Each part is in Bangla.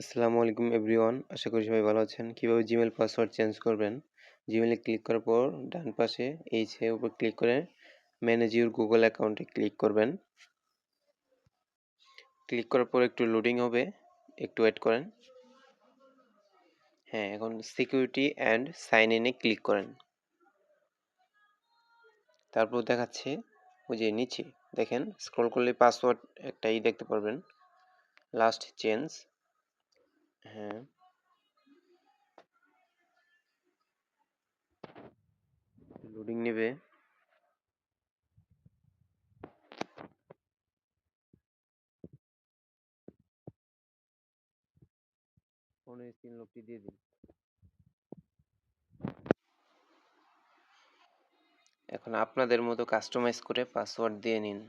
আসসালামু আলাইকুম এভরিওয়ান, আশা করি সবাই ভালো আছেন। কিভাবে জিমেইল পাসওয়ার্ড চেঞ্জ করবেন? জিমেইলে ক্লিক করার পর ডান পাশে এর উপর ক্লিক করে ম্যানেজ ইউর গুগল অ্যাকাউন্টে ক্লিক করবেন। ক্লিক করার পর একটু লোডিং হবে, একটু ওয়েট করেন। হ্যাঁ, এখন সিকিউরিটি অ্যান্ড সাইন ইনে ক্লিক করেন। তারপর দেখাচ্ছে ওই যে নিচে দেখেন, স্ক্রল করলে পাসওয়ার্ড একটা দেখতে পারবেন, লাস্ট চেঞ্জ। হ্যাঁ, লোডিং নেবে। ফোনের স্ক্রিন লকটি দিয়ে দিন। এখন আপনাদের মতো কাস্টমাইজ করে পাসওয়ার্ড দিয়ে নিন।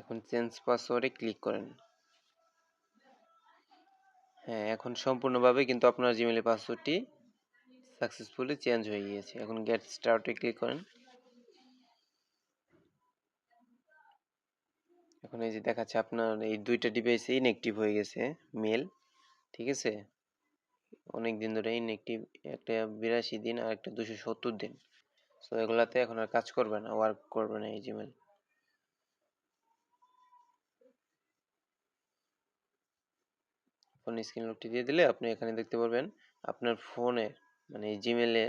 এখন চেঞ্জ পাসওয়ার্ডে ক্লিক করেন। হ্যাঁ, এখন সম্পূর্ণভাবে কিন্তু আপনার জিমেইলের পাসওয়ার্ডটি সাকসেসফুলি চেঞ্জ হয়ে গিয়েছে। এখন গেট স্টার্টে ক্লিক করেন। এখন এই যে দেখাচ্ছে আপনার এই দুইটা ডিভাইসে ইনঅ্যাক্টিভ হয়ে গেছে মেল, ঠিক আছে? অনেক দিন ধরে ইনঅ্যাক্টিভ, একটা 82 দিন আর একটা 270 দিন। সো এগুলাতে এখন আর কাজ করবে না, ওয়ার্ক করবে না এই জিমেইল। ফোন স্ক্রিন লকটি দিয়ে দিলে আপনি এখানে দেখতে পারবেন আপনার ফোনে, মানে এই জিমেইলে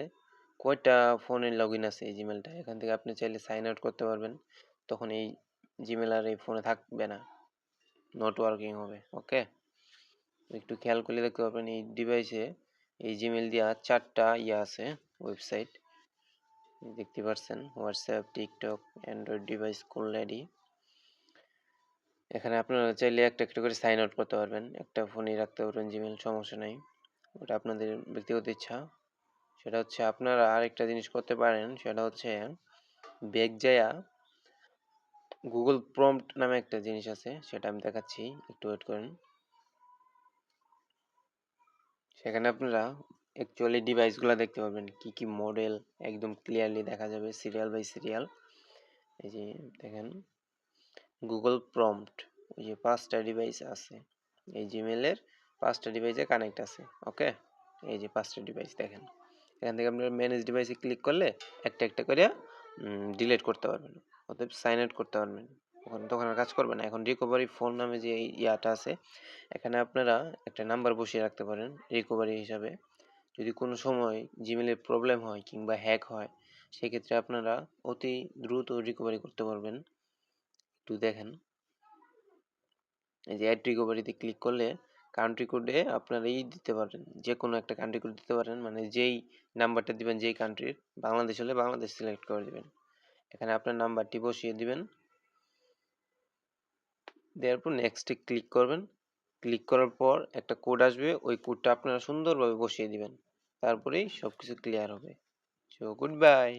কয়টা ফোনে লগ ইন আছে এই জিমেলটা। এখান থেকে আপনি চাইলে সাইন আউট করতে পারবেন, তখন এই জিমেল আর এই ফোনে থাকবে না, নট ওয়ার্কিং হবে। ওকে, একটু খেয়াল করলে দেখতে পাবেন এই ডিভাইসে এই জিমেল দিয়া 4টা আছে ওয়েবসাইট, দেখতে পাচ্ছেন, WhatsApp, TikTok, Android device already. এখানে আপনারা চাইলে একটা একটা করে সাইন আউট করতে পারবেন, একটা ফোনেই রাখতে পারবেন জিমেল, সমস্যা নাই, ওটা আপনাদের ব্যক্তিগত ইচ্ছা। সেটা হচ্ছে আপনারা আরেকটা জিনিস করতে পারেন, সেটা হচ্ছে ব্যাক যায়া গুগল প্রম্পট নামে একটা জিনিস আছে, সেটা আমি দেখাচ্ছি, একটু ওয়েট করেন। সেখানে আপনারা অ্যাকচুয়ালি ডিভাইসগুলো দেখতে পারবেন, কি কি মডেল একদম ক্লিয়ারলি দেখা যাবে, সিরিয়াল বাই সিরিয়াল। এই যে দেখেন গুগল প্রম্পট, ওই যে 5টা ডিভাইস আছে এই জিমেলের, 5টা ডিভাইসে কানেক্ট আছে। ওকে, এই যে 5টা ডিভাইস দেখেন, এখান থেকে আপনারা ম্যানেজ ডিভাইসে ক্লিক করলে একটা একটা করে ডিলিট করতে পারবেন, অতএব সাইন আউট করতে পারবেন। তখন আর কাজ করবে না। এখন রিকভারি ফোন নামে যে ইয়াটা আছে, এখানে আপনারা একটা নাম্বার বসিয়ে রাখতে পারেন রিকভারি হিসাবে। যদি কোনো সময় জিমেলের প্রবলেম হয় কিংবা হ্যাক হয়, সেক্ষেত্রে আপনারা অতি দ্রুত রিকভারি করতে পারবেন। একটু দেখেন, এই যে অ্যাড রিকভারিতে ক্লিক করলে কান্ট্রি কোডে আপনারা দিতে পারেন, যে কোনো একটা কান্ট্রি কোড দিতে পারেন, মানে যেই নাম্বারটা দিবেন যেই কান্ট্রির, বাংলাদেশ হলে বাংলাদেশ সিলেক্ট করে দিবেন, এখানে আপনার নাম্বারটি বসিয়ে দিবেন, দেওয়ার পর নেক্সটে ক্লিক করবেন। ক্লিক করার পর একটা কোড আসবে, ওই কোডটা আপনারা সুন্দরভাবে বসিয়ে দিবেন, তারপরেই সবকিছু ক্লিয়ার হবে। So good bye.